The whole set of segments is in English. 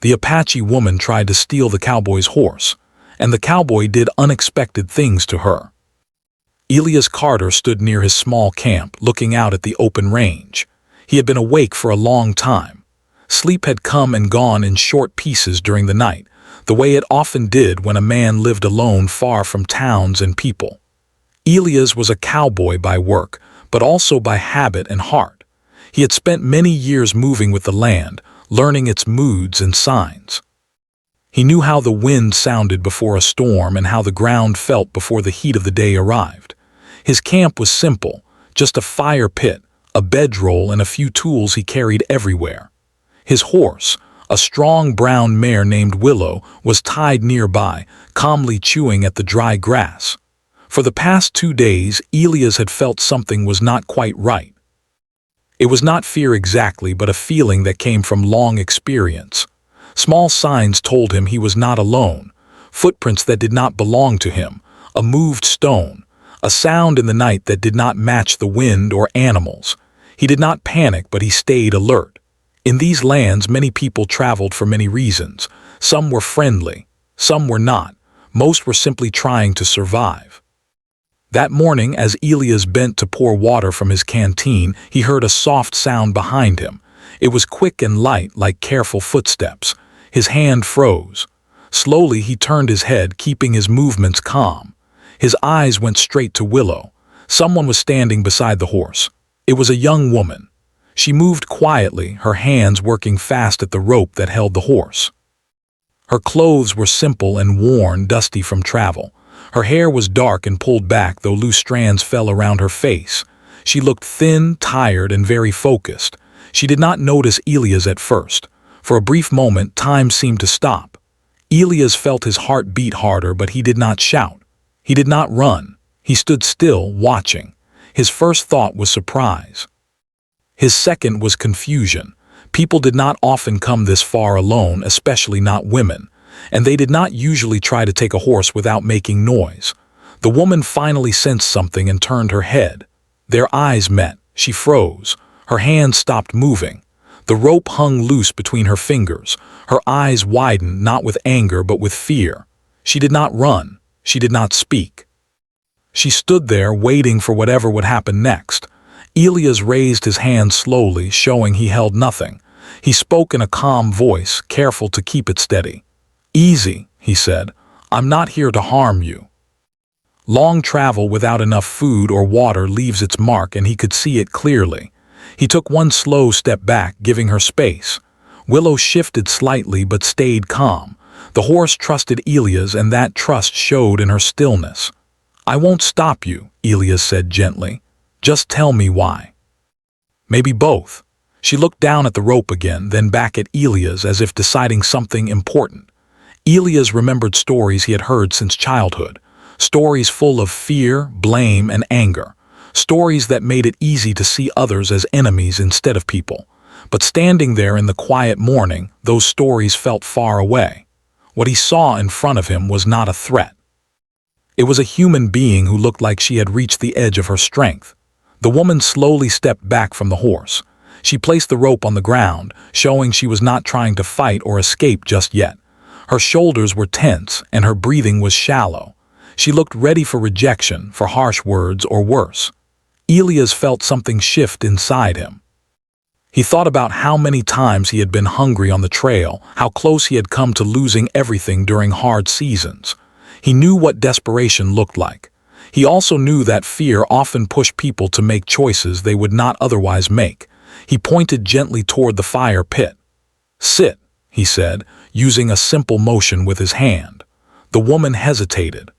The Apache woman tried to steal the cowboy's horse, and the cowboy did unexpected things to her. Elias Carter stood near his small camp, looking out at the open range. He had been awake for a long time. Sleep had come and gone in short pieces during the night, the way it often did when a man lived alone far from towns and people. Elias was a cowboy by work, but also by habit and heart. He had spent many years moving with the land, learning its moods and signs. He knew how the wind sounded before a storm and how the ground felt before the heat of the day arrived. His camp was simple, just a fire pit, a bedroll, and a few tools he carried everywhere. His horse, a strong brown mare named Willow, was tied nearby, calmly chewing at the dry grass. For the past 2 days, Elias had felt something was not quite right. It was not fear exactly, but a feeling that came from long experience. Small signs told him he was not alone, footprints that did not belong to him, a moved stone, a sound in the night that did not match the wind or animals. He did not panic, but he stayed alert. In these lands, many people traveled for many reasons. Some were friendly, some were not. Most were simply trying to survive. That morning, as Elias bent to pour water from his canteen, he heard a soft sound behind him. It was quick and light, like careful footsteps. His hand froze. Slowly, he turned his head, keeping his movements calm. His eyes went straight to Willow. Someone was standing beside the horse. It was a young woman. She moved quietly, her hands working fast at the rope that held the horse. Her clothes were simple and worn, dusty from travel. Her hair was dark and pulled back, though loose strands fell around her face. She looked thin, tired, and very focused. She did not notice Elias at first. For a brief moment, time seemed to stop. Elias felt his heart beat harder, but he did not shout. He did not run. He stood still, watching. His first thought was surprise. His second was confusion. People did not often come this far alone, especially not women, and they did not usually try to take a horse without making noise. The woman finally sensed something and turned her head. Their eyes met. She froze. Her hands stopped moving. The rope hung loose between her fingers. Her eyes widened, not with anger but with fear. She did not run. She did not speak. She stood there, waiting for whatever would happen next. Elias raised his hand slowly, showing he held nothing. He spoke in a calm voice, careful to keep it steady. "Easy," he said. "I'm not here to harm you." Long travel without enough food or water leaves its mark, and he could see it clearly. He took one slow step back, giving her space. Willow shifted slightly but stayed calm. The horse trusted Elias, and that trust showed in her stillness. "I won't stop you," Elias said gently. "Just tell me why." "Maybe both." She looked down at the rope again, then back at Elias as if deciding something important. Elias remembered stories he had heard since childhood, stories full of fear, blame, and anger, stories that made it easy to see others as enemies instead of people. But standing there in the quiet morning, those stories felt far away. What he saw in front of him was not a threat. It was a human being who looked like she had reached the edge of her strength. The woman slowly stepped back from the horse. She placed the rope on the ground, showing she was not trying to fight or escape just yet. Her shoulders were tense, and her breathing was shallow. She looked ready for rejection, for harsh words, or worse. Elias felt something shift inside him. He thought about how many times he had been hungry on the trail, how close he had come to losing everything during hard seasons. He knew what desperation looked like. He also knew that fear often pushed people to make choices they would not otherwise make. He pointed gently toward the fire pit. "Sit," he said, using a simple motion with his hand. The woman hesitated.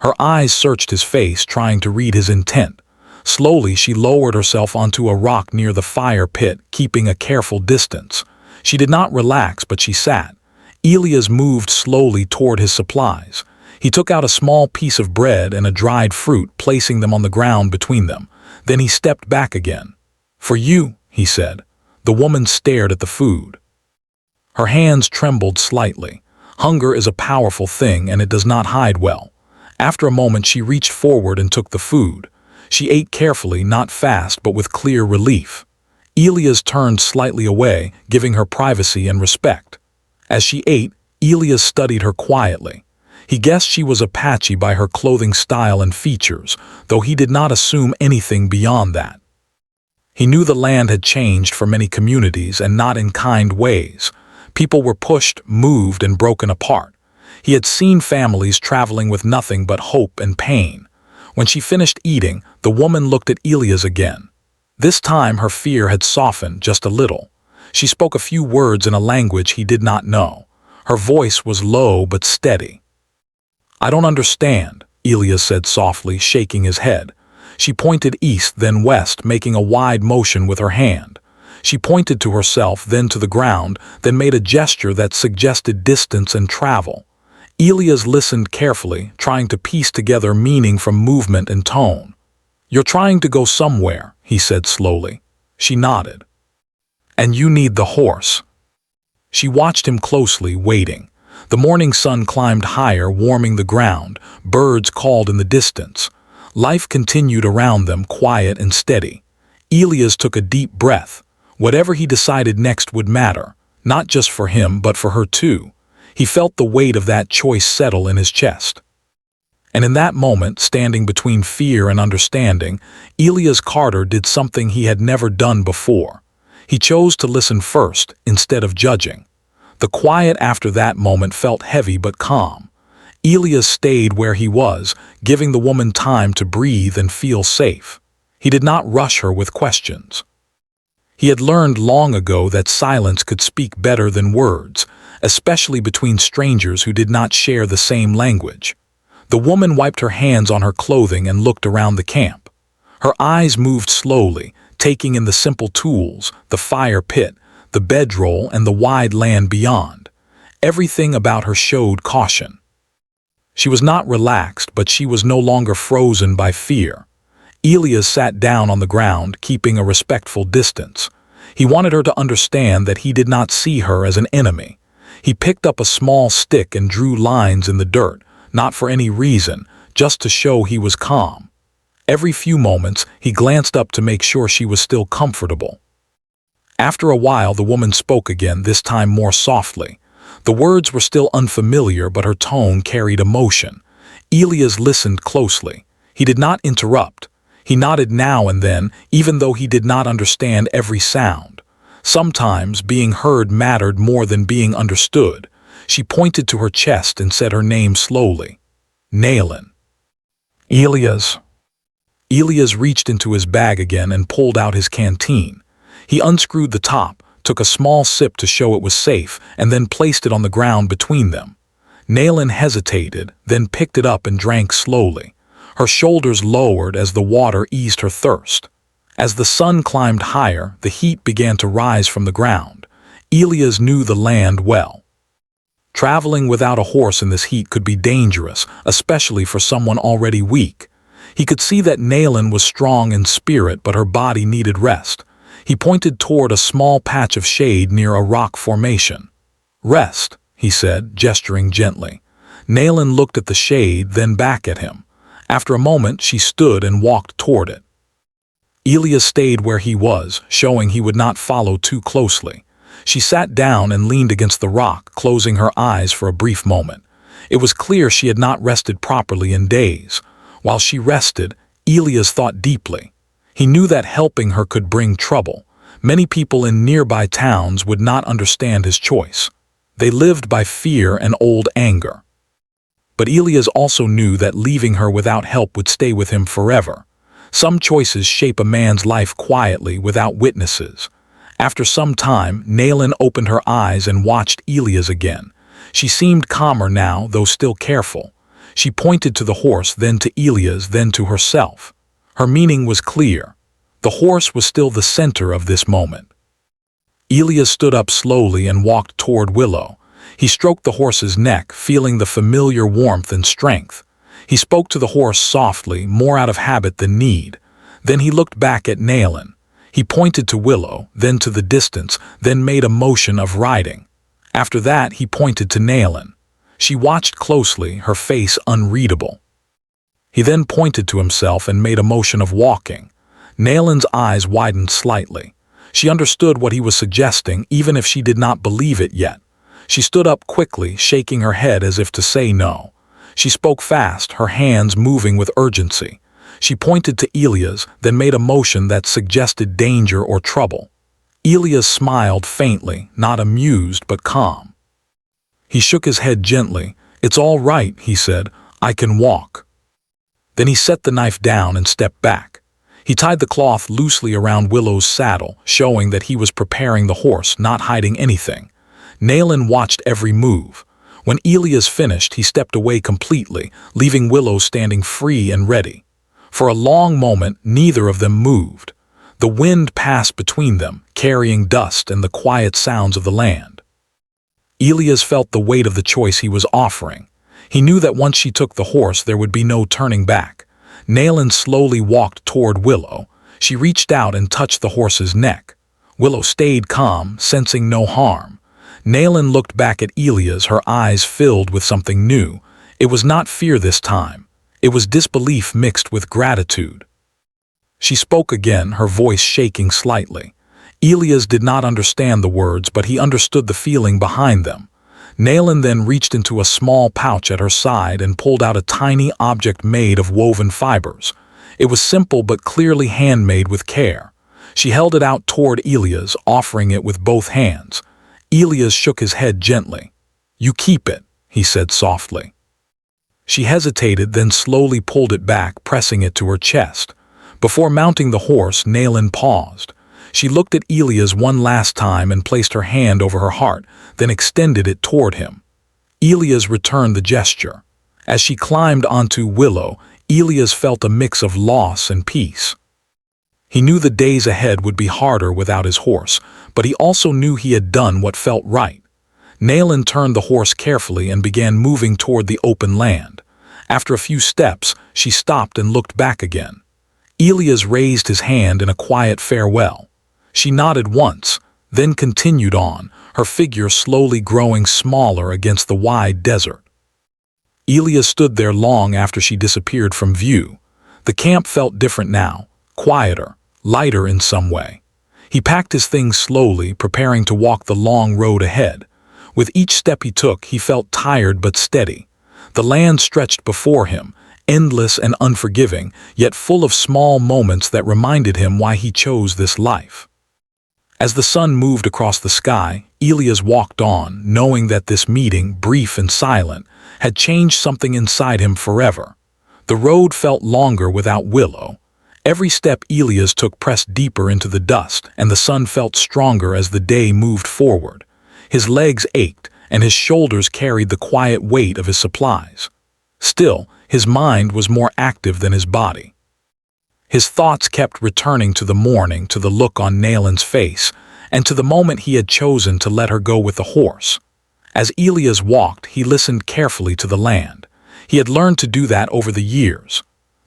Her eyes searched his face, trying to read his intent. Slowly, she lowered herself onto a rock near the fire pit, keeping a careful distance. She did not relax, but she sat. Elias moved slowly toward his supplies. He took out a small piece of bread and a dried fruit, placing them on the ground between them. Then he stepped back again. "For you," he said. The woman stared at the food. Her hands trembled slightly. Hunger is a powerful thing, and it does not hide well. After a moment, she reached forward and took the food. She ate carefully, not fast, but with clear relief. Elias turned slightly away, giving her privacy and respect. As she ate, Elias studied her quietly. He guessed she was Apache by her clothing style and features, though he did not assume anything beyond that. He knew the land had changed for many communities, and not in kind ways. People were pushed, moved, and broken apart. He had seen families traveling with nothing but hope and pain. When she finished eating, the woman looked at Elias again. This time her fear had softened just a little. She spoke a few words in a language he did not know. Her voice was low but steady. "I don't understand," Elias said softly, shaking his head. She pointed east, then west, making a wide motion with her hand. She pointed to herself, then to the ground, then made a gesture that suggested distance and travel. Elias listened carefully, trying to piece together meaning from movement and tone. "You're trying to go somewhere," he said slowly. She nodded. "And you need the horse." She watched him closely, waiting. The morning sun climbed higher, warming the ground. Birds called in the distance. Life continued around them, quiet and steady. Elias took a deep breath. Whatever he decided next would matter, not just for him, but for her too. He felt the weight of that choice settle in his chest. And in that moment, standing between fear and understanding, Elias Carter did something he had never done before. He chose to listen first, instead of judging. The quiet after that moment felt heavy but calm. Elias stayed where he was, giving the woman time to breathe and feel safe. He did not rush her with questions. He had learned long ago that silence could speak better than words, especially between strangers who did not share the same language. The woman wiped her hands on her clothing and looked around the camp. Her eyes moved slowly, taking in the simple tools, the fire pit, the bedroll, and the wide land beyond. Everything about her showed caution. She was not relaxed, but she was no longer frozen by fear. Elias sat down on the ground, keeping a respectful distance. He wanted her to understand that he did not see her as an enemy. He picked up a small stick and drew lines in the dirt, not for any reason, just to show he was calm. Every few moments, he glanced up to make sure she was still comfortable. After a while, the woman spoke again, this time more softly. The words were still unfamiliar, but her tone carried emotion. Elias listened closely. He did not interrupt. He nodded now and then, even though he did not understand every sound. Sometimes being heard mattered more than being understood. She pointed to her chest and said her name slowly. "Nailin." "Elias." Elias reached into his bag again and pulled out his canteen. He unscrewed the top, took a small sip to show it was safe, and then placed it on the ground between them. Nailin hesitated, then picked it up and drank slowly. Her shoulders lowered as the water eased her thirst. As the sun climbed higher, the heat began to rise from the ground. Elias knew the land well. Traveling without a horse in this heat could be dangerous, especially for someone already weak. He could see that Nailin was strong in spirit, but her body needed rest. He pointed toward a small patch of shade near a rock formation. "Rest," he said, gesturing gently. Nailin looked at the shade, then back at him. After a moment, she stood and walked toward it. Elias stayed where he was, showing he would not follow too closely. She sat down and leaned against the rock, closing her eyes for a brief moment. It was clear she had not rested properly in days. While she rested, Elias thought deeply. He knew that helping her could bring trouble. Many people in nearby towns would not understand his choice. They lived by fear and old anger. But Elias also knew that leaving her without help would stay with him forever. Some choices shape a man's life quietly, without witnesses. After some time, Nailin opened her eyes and watched Elias again. She seemed calmer now, though still careful. She pointed to the horse, then to Elias, then to herself. Her meaning was clear. The horse was still the center of this moment. Elias stood up slowly and walked toward Willow. He stroked the horse's neck, feeling the familiar warmth and strength. He spoke to the horse softly, more out of habit than need. Then he looked back at Nailin. He pointed to Willow, then to the distance, then made a motion of riding. After that, he pointed to Nailin. She watched closely, her face unreadable. He then pointed to himself and made a motion of walking. Nailin's eyes widened slightly. She understood what he was suggesting, even if she did not believe it yet. She stood up quickly, shaking her head as if to say no. She spoke fast, her hands moving with urgency. She pointed to Elias, then made a motion that suggested danger or trouble. Elias smiled faintly, not amused but calm. He shook his head gently. "It's all right," he said. "I can walk." Then he set the knife down and stepped back. He tied the cloth loosely around Willow's saddle, showing that he was preparing the horse, not hiding anything. Nayland watched every move. When Elias finished, he stepped away completely, leaving Willow standing free and ready. For a long moment, neither of them moved. The wind passed between them, carrying dust and the quiet sounds of the land. Elias felt the weight of the choice he was offering. He knew that once she took the horse, there would be no turning back. Nayland slowly walked toward Willow. She reached out and touched the horse's neck. Willow stayed calm, sensing no harm. Nayland looked back at Elias, her eyes filled with something new. It was not fear this time. It was disbelief mixed with gratitude. She spoke again, her voice shaking slightly. Elias did not understand the words, but he understood the feeling behind them. Nayland then reached into a small pouch at her side and pulled out a tiny object made of woven fibers. It was simple but clearly handmade with care. She held it out toward Elias, offering it with both hands. Elias shook his head gently. "You keep it," he said softly. She hesitated, then slowly pulled it back, pressing it to her chest. Before mounting the horse, Nayland paused. She looked at Elias one last time and placed her hand over her heart, then extended it toward him. Elias returned the gesture. As she climbed onto Willow, Elias felt a mix of loss and peace. He knew the days ahead would be harder without his horse, but he also knew he had done what felt right. Nayland turned the horse carefully and began moving toward the open land. After a few steps, she stopped and looked back again. Elias raised his hand in a quiet farewell. She nodded once, then continued on, her figure slowly growing smaller against the wide desert. Elias stood there long after she disappeared from view. The camp felt different now, quieter, lighter in some way. He packed his things slowly, preparing to walk the long road ahead. With each step he took, he felt tired but steady. The land stretched before him, endless and unforgiving, yet full of small moments that reminded him why he chose this life. As the sun moved across the sky, Elias walked on, knowing that this meeting, brief and silent, had changed something inside him forever. The road felt longer without Willow. Every step Elias took pressed deeper into the dust, and the sun felt stronger as the day moved forward. His legs ached, and his shoulders carried the quiet weight of his supplies. Still, his mind was more active than his body. His thoughts kept returning to the morning, to the look on Nayland's face, and to the moment he had chosen to let her go with the horse. As Elias walked, he listened carefully to the land. He had learned to do that over the years.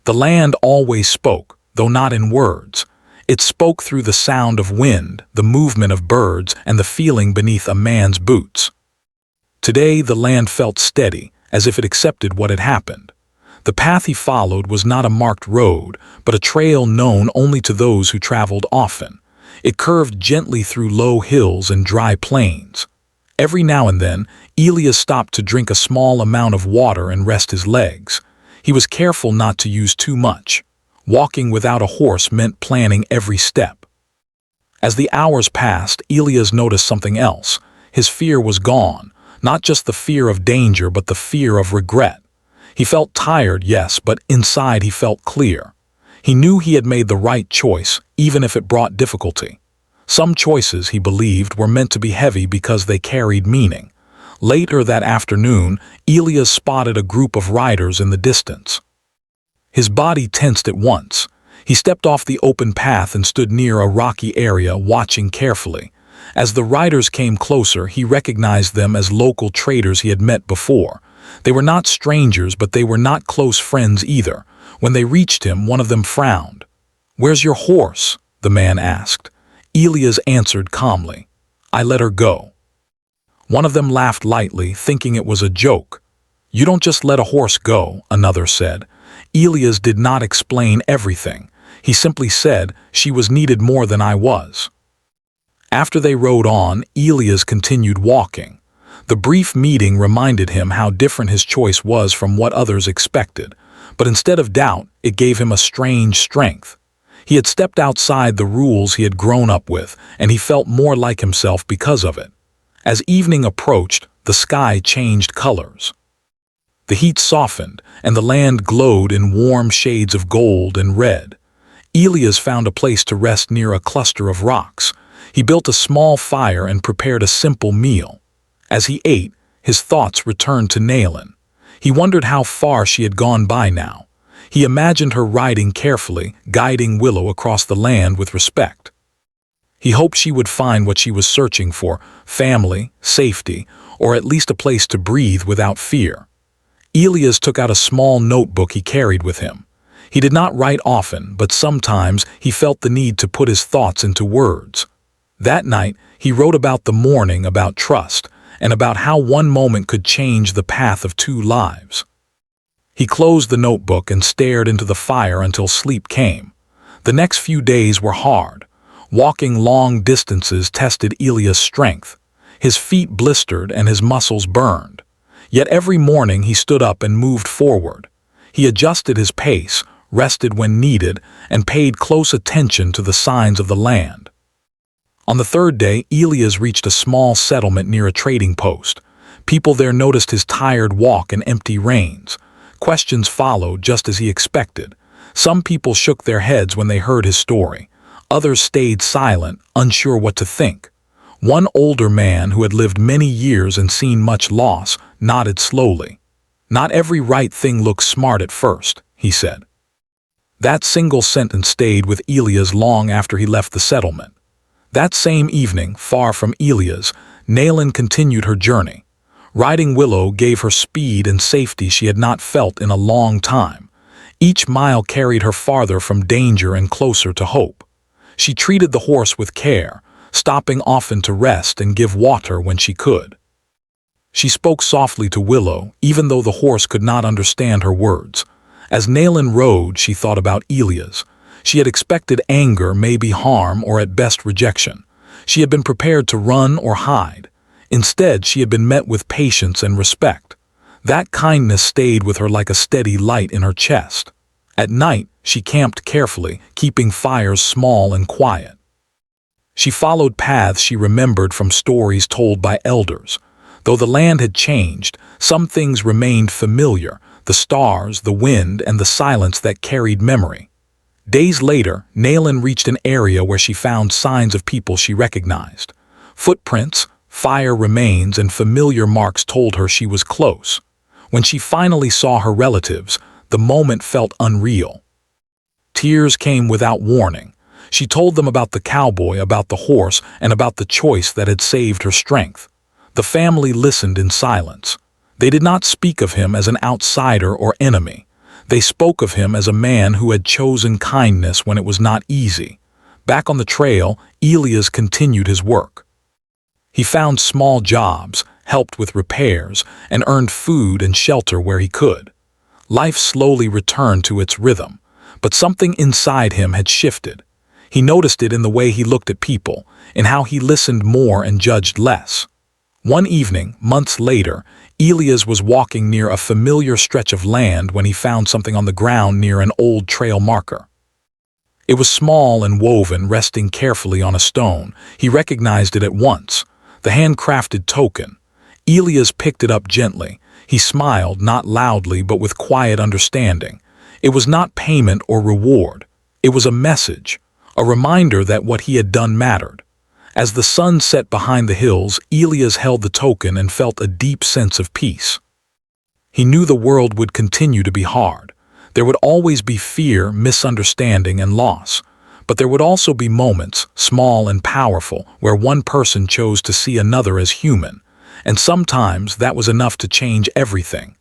The land always spoke, though not in words. It spoke through the sound of wind, the movement of birds, and the feeling beneath a man's boots. Today the land felt steady, as if it accepted what had happened. The path he followed was not a marked road, but a trail known only to those who traveled often. It curved gently through low hills and dry plains. Every now and then, Elias stopped to drink a small amount of water and rest his legs. He was careful not to use too much. Walking without a horse meant planning every step. As the hours passed, Elias noticed something else. His fear was gone, not just the fear of danger, but the fear of regret. He felt tired, yes, but inside he felt clear. He knew he had made the right choice, even if it brought difficulty. Some choices, he believed, were meant to be heavy because they carried meaning. Later that afternoon, Elias spotted a group of riders in the distance. His body tensed at once. He stepped off the open path and stood near a rocky area, watching carefully. As the riders came closer, he recognized them as local traders he had met before. They were not strangers, but they were not close friends either. When they reached him, one of them frowned. "Where's your horse?" the man asked. Elias answered calmly, "I let her go." One of them laughed lightly, thinking it was a joke. "You don't just let a horse go," another said. Elias did not explain everything. He simply said, "She was needed more than I was." After they rode on, Elias continued walking. The brief meeting reminded him how different his choice was from what others expected, but instead of doubt, it gave him a strange strength. He had stepped outside the rules he had grown up with, and he felt more like himself because of it. As evening approached, the sky changed colors. The heat softened, and the land glowed in warm shades of gold and red. Elias found a place to rest near a cluster of rocks. He built a small fire and prepared a simple meal. As he ate, his thoughts returned to Naylin. He wondered how far she had gone by now. He imagined her riding carefully, guiding Willow across the land with respect. He hoped she would find what she was searching for: family, safety, or at least a place to breathe without fear. Elias took out a small notebook he carried with him. He did not write often, but sometimes he felt the need to put his thoughts into words. That night, he wrote about the morning, about trust, and about how one moment could change the path of two lives. He closed the notebook and stared into the fire until sleep came. The next few days were hard. Walking long distances tested Elias' strength. His feet blistered and his muscles burned. Yet every morning he stood up and moved forward. He adjusted his pace, rested when needed, and paid close attention to the signs of the land. On the third day, Elias reached a small settlement near a trading post. People there noticed his tired walk and empty reins. Questions followed just as he expected. Some people shook their heads when they heard his story. Others stayed silent, unsure what to think. One older man who had lived many years and seen much loss nodded slowly. "Not every right thing looks smart at first," he said. That single sentence stayed with Elias long after he left the settlement. That same evening, far from Elias, Naylin continued her journey. Riding Willow gave her speed and safety she had not felt in a long time. Each mile carried her farther from danger and closer to hope. She treated the horse with care, stopping often to rest and give water when she could. She spoke softly to Willow, even though the horse could not understand her words. As Naylin rode, she thought about Elias. She had expected anger, maybe harm, or at best rejection. She had been prepared to run or hide. Instead, she had been met with patience and respect. That kindness stayed with her like a steady light in her chest. At night, she camped carefully, keeping fires small and quiet. She followed paths she remembered from stories told by elders. Though the land had changed, some things remained familiar: the stars, the wind, and the silence that carried memory. Days later, Naylin reached an area where she found signs of people she recognized. Footprints, fire remains, and familiar marks told her she was close. When she finally saw her relatives, the moment felt unreal. Tears came without warning. She told them about the cowboy, about the horse, and about the choice that had saved her strength. The family listened in silence. They did not speak of him as an outsider or enemy. They spoke of him as a man who had chosen kindness when it was not easy. Back on the trail, Elias continued his work. He found small jobs, helped with repairs, and earned food and shelter where he could. Life slowly returned to its rhythm, but something inside him had shifted. He noticed it in the way he looked at people, in how he listened more and judged less. One evening, months later, Elias was walking near a familiar stretch of land when he found something on the ground near an old trail marker. It was small and woven, resting carefully on a stone. He recognized it at once: the handcrafted token. Elias picked it up gently. He smiled, not loudly but with quiet understanding. It was not payment or reward. It was a message, a reminder that what he had done mattered. As the sun set behind the hills, Elias held the token and felt a deep sense of peace. He knew the world would continue to be hard. There would always be fear, misunderstanding, and loss. But there would also be moments, small and powerful, where one person chose to see another as human. And sometimes that was enough to change everything.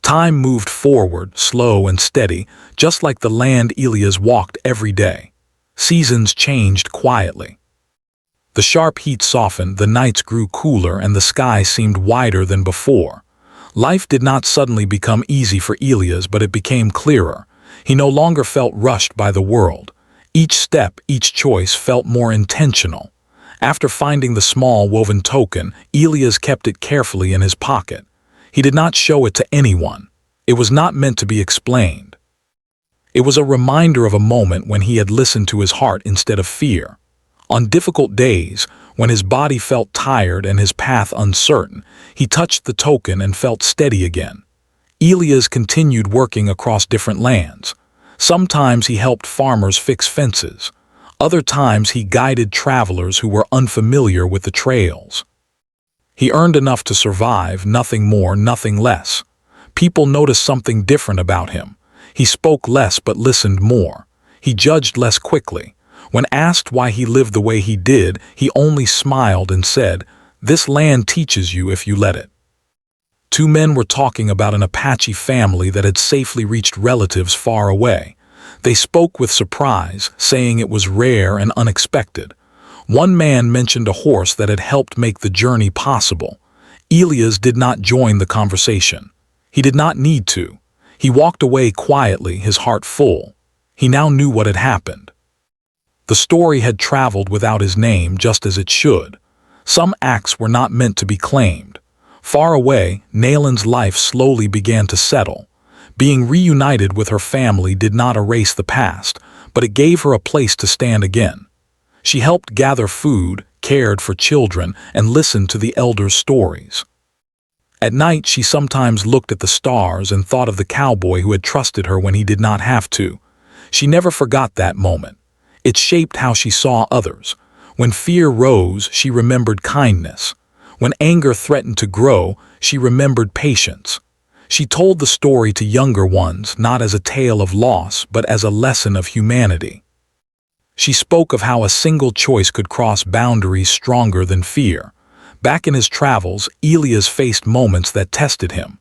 Time moved forward, slow and steady, just like the land Elias walked every day. Seasons changed quietly. The sharp heat softened, the nights grew cooler, and the sky seemed wider than before. Life did not suddenly become easy for Elias, but it became clearer. He no longer felt rushed by the world. Each step, each choice felt more intentional. After finding the small woven token, Elias kept it carefully in his pocket. He did not show it to anyone. It was not meant to be explained. It was a reminder of a moment when he had listened to his heart instead of fear. On difficult days, when his body felt tired and his path uncertain, he touched the token and felt steady again. Elias continued working across different lands. Sometimes he helped farmers fix fences. Other times he guided travelers who were unfamiliar with the trails. He earned enough to survive, nothing more, nothing less. People noticed something different about him. He spoke less but listened more. He judged less quickly. When asked why he lived the way he did, he only smiled and said, "This land teaches you if you let it." Two men were talking about an Apache family that had safely reached relatives far away. They spoke with surprise, saying it was rare and unexpected. One man mentioned a horse that had helped make the journey possible. Elias did not join the conversation. He did not need to. He walked away quietly, his heart full. He now knew what had happened. The story had traveled without his name, just as it should. Some acts were not meant to be claimed. Far away, Naelin's life slowly began to settle. Being reunited with her family did not erase the past, but it gave her a place to stand again. She helped gather food, cared for children, and listened to the elders' stories. At night, she sometimes looked at the stars and thought of the cowboy who had trusted her when he did not have to. She never forgot that moment. It shaped how she saw others. When fear rose, she remembered kindness. When anger threatened to grow, she remembered patience. She told the story to younger ones, not as a tale of loss, but as a lesson of humanity. She spoke of how a single choice could cross boundaries stronger than fear. Back in his travels, Elias faced moments that tested him.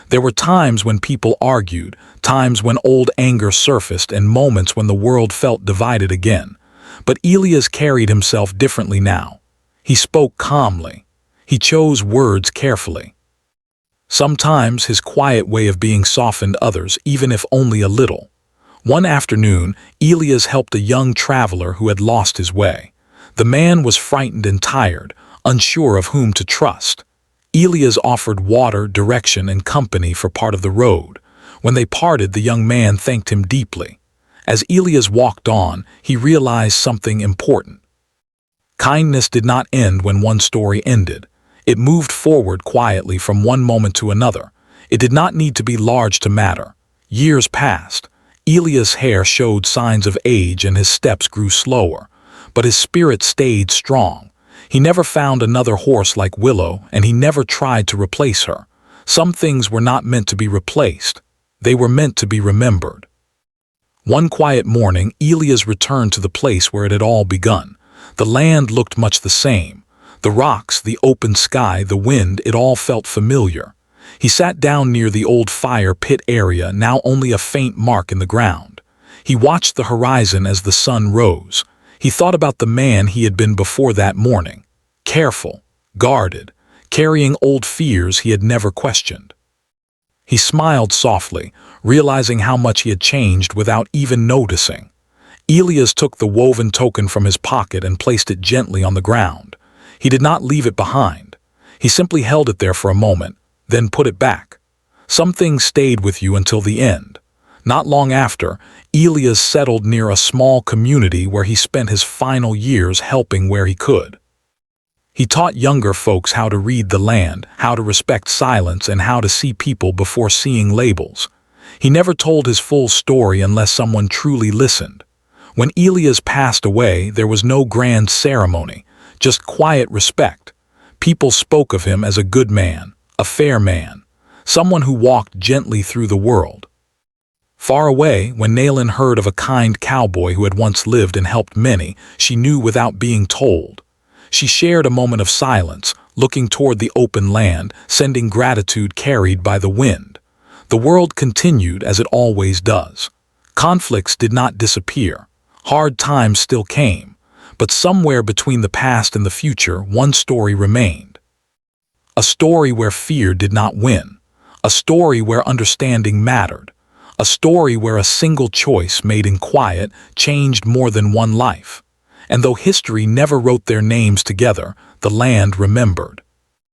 There were times when people argued, times when old anger surfaced, and moments when the world felt divided again. But Elias carried himself differently now. He spoke calmly. He chose words carefully. Sometimes his quiet way of being softened others, even if only a little. One afternoon, Elias helped a young traveler who had lost his way. The man was frightened and tired, unsure of whom to trust. Elias offered water, direction, and company for part of the road. When they parted, the young man thanked him deeply. As Elias walked on, he realized something important. Kindness did not end when one story ended. It moved forward quietly from one moment to another. It did not need to be large to matter. Years passed. Elias' hair showed signs of age and his steps grew slower, but his spirit stayed strong. He never found another horse like Willow, and he never tried to replace her. Some things were not meant to be replaced. They were meant to be remembered. One quiet morning, Elias returned to the place where it had all begun. The land looked much the same. The rocks, the open sky, the wind, it all felt familiar. He sat down near the old fire pit area, now only a faint mark in the ground. He watched the horizon as the sun rose. He thought about the man he had been before that morning. Careful, guarded, carrying old fears he had never questioned. He smiled softly, realizing how much he had changed without even noticing. Elias took the woven token from his pocket and placed it gently on the ground. He did not leave it behind. He simply held it there for a moment, then put it back. Some things stayed with you until the end. Not long after, Elias settled near a small community where he spent his final years helping where he could. He taught younger folks how to read the land, how to respect silence, and how to see people before seeing labels. He never told his full story unless someone truly listened. When Elias passed away, there was no grand ceremony, just quiet respect. People spoke of him as a good man, a fair man, someone who walked gently through the world. Far away, when Naelin heard of a kind cowboy who had once lived and helped many, she knew without being told. She shared a moment of silence, looking toward the open land, sending gratitude carried by the wind. The world continued as it always does. Conflicts did not disappear. Hard times still came. But somewhere between the past and the future, one story remained. A story where fear did not win. A story where understanding mattered. A story where a single choice made in quiet changed more than one life. And though history never wrote their names together, the land remembered.